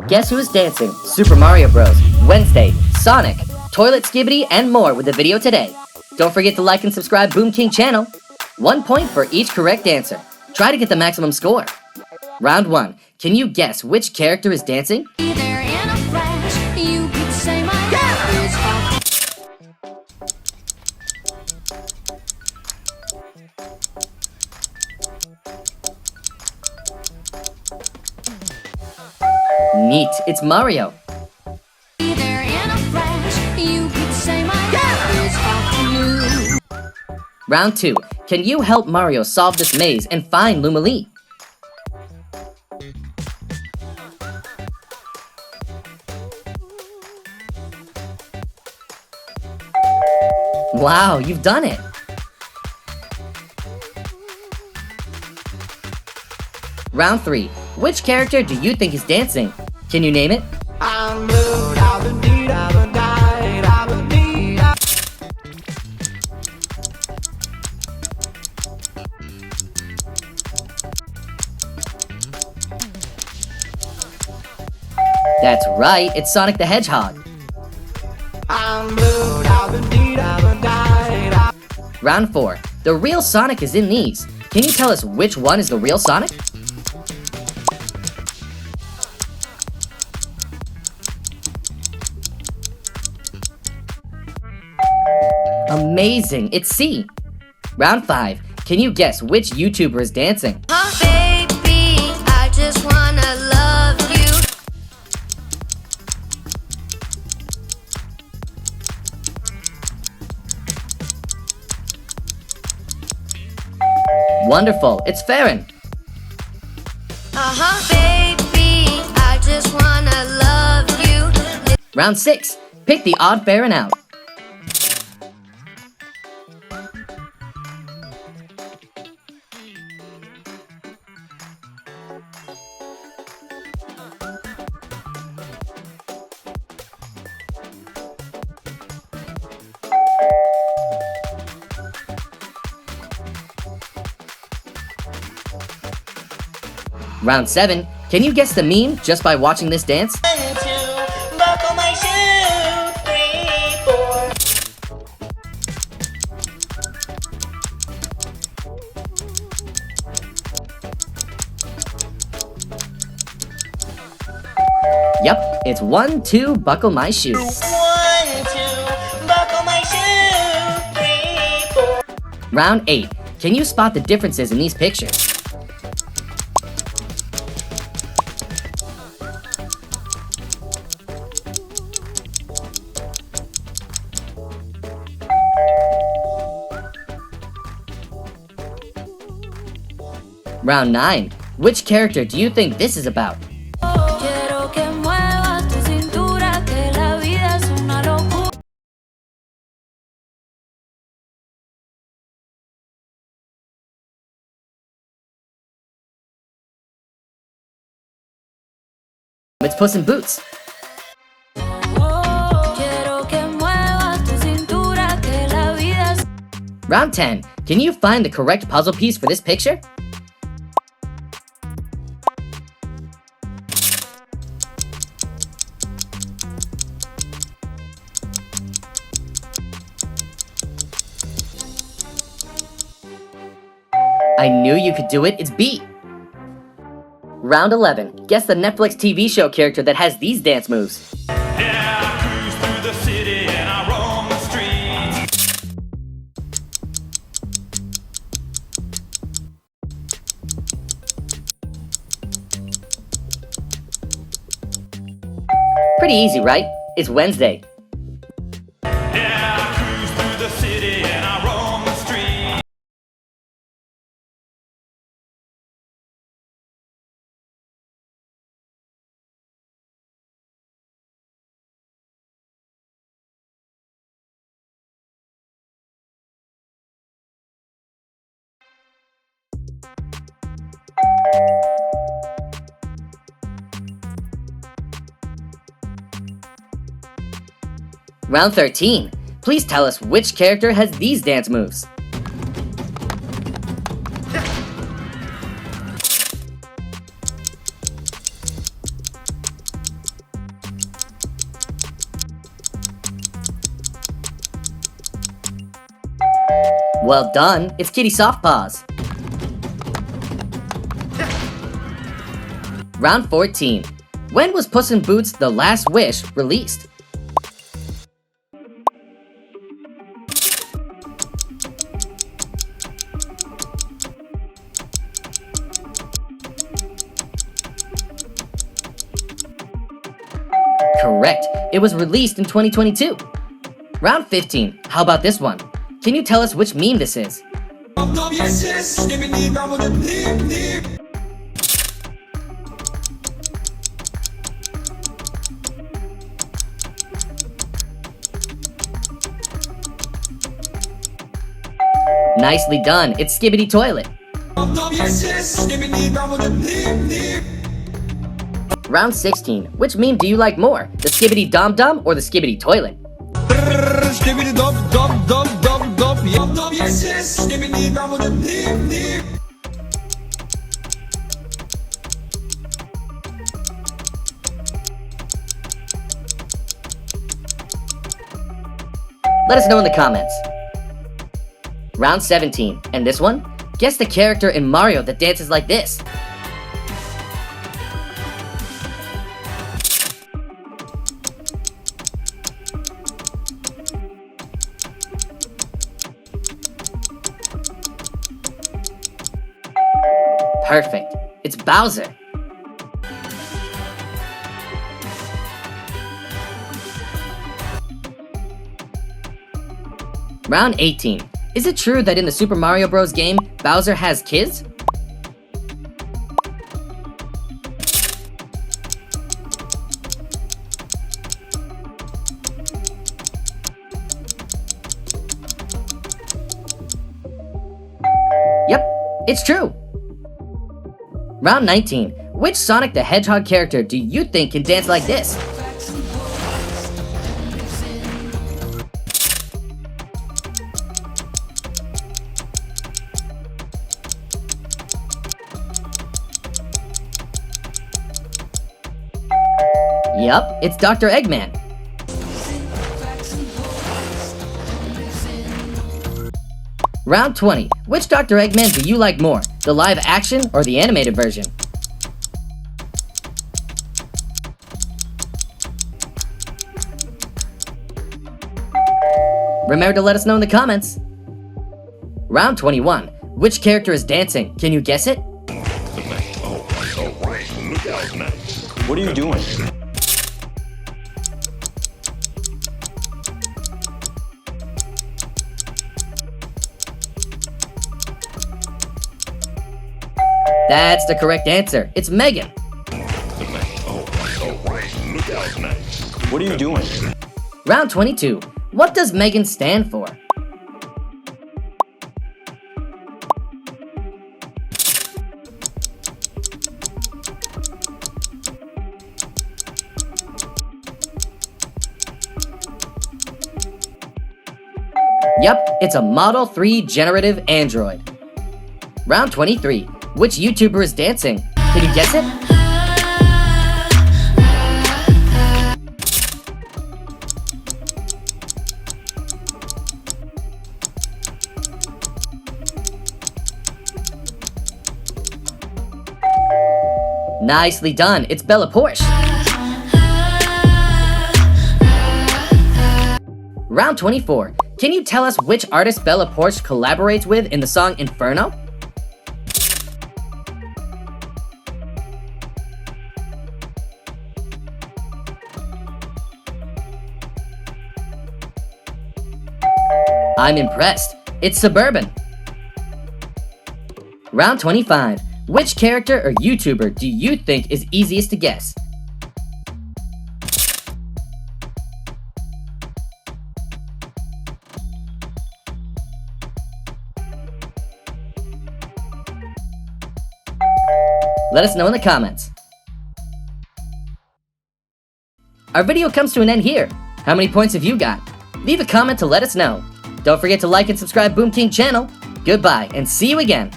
Guess Who's Dancing, Super Mario Bros., Wednesday, Sonic, Toilet Skibbity, and more with the video today. Don't forget to like and subscribe Boom King channel. 1 point for each correct answer. Try to get the maximum score. Round 1. Can you guess which character is dancing? Neat, it's Mario. Round 2. Can you help Mario solve this maze and find Luma Lee? Wow, you've done it! Round 3. Which character do you think is dancing? Can you name it? That's right, it's Sonic the Hedgehog. Round 4. The real Sonic is in these. Can you tell us which one is the real Sonic? Amazing, it's C. Round 5. Can you guess which YouTuber is dancing? Oh baby, I just wanna love you. Wonderful, it's Farron. Baby, I just wanna love you. Round 6. Pick the odd Farron out. Round 7. Can you guess the meme just by watching this dance? 1, 2, buckle my shoe. 3, 4. Yep, it's 1, 2, buckle my shoe. 1, 2, buckle my shoe. 3, 4. Round 8. Can you spot the differences in these pictures? Round 9. Which character do you think this is about? It's Puss in Boots. Round 10. Can you find the correct puzzle piece for this picture? I knew you could do it, it's B. Round 11. Guess the Netflix TV show character that has these dance moves. Yeah, I cruise through the city and I roam the streets. Pretty easy, right? It's Wednesday. Yeah, I cruise through the city and I roam the streets. Round 13. Please tell us which character has these dance moves. Well done, it's Kitty Softpaws. Round 14. When was Puss in Boots: The Last Wish released? Correct, it was released in 2022. Round 15. How about this one? Can you tell us which meme this is? Nicely done, it's Skibbity Toilet. Round 16. Which meme do you like more? The Skibbity Dom Dom or the Skibbity Toilet? Let us know in the comments. Round 17. And this one? Guess the character in Mario that dances like this. Perfect. It's Bowser. Round 18. Is it true that in the Super Mario Bros. Game, Bowser has kids? Yep, it's true. Round 19. Which Sonic the Hedgehog character do you think can dance like this? Yup, it's Dr. Eggman. Round 20. Which Dr. Eggman do you like more? The live action or the animated version? Remember to let us know in the comments. Round 21. Which character is dancing? Can you guess it? What are you doing? That's the correct answer. It's Megan. What are you doing? Round 22. What does Megan stand for? Yep, it's a Model 3 generative android. Round 23. Which YouTuber is dancing? Can you guess it? Nicely done, it's Bella Porsche. Round 24. Can you tell us which artist Bella Porsche collaborates with in the song Inferno? I'm impressed. It's Suburban. Round 25. Which character or YouTuber do you think is easiest to guess? Let us know in the comments. Our video comes to an end here. How many points have you got? Leave a comment to let us know. Don't forget to like and subscribe Boom King channel. Goodbye and see you again.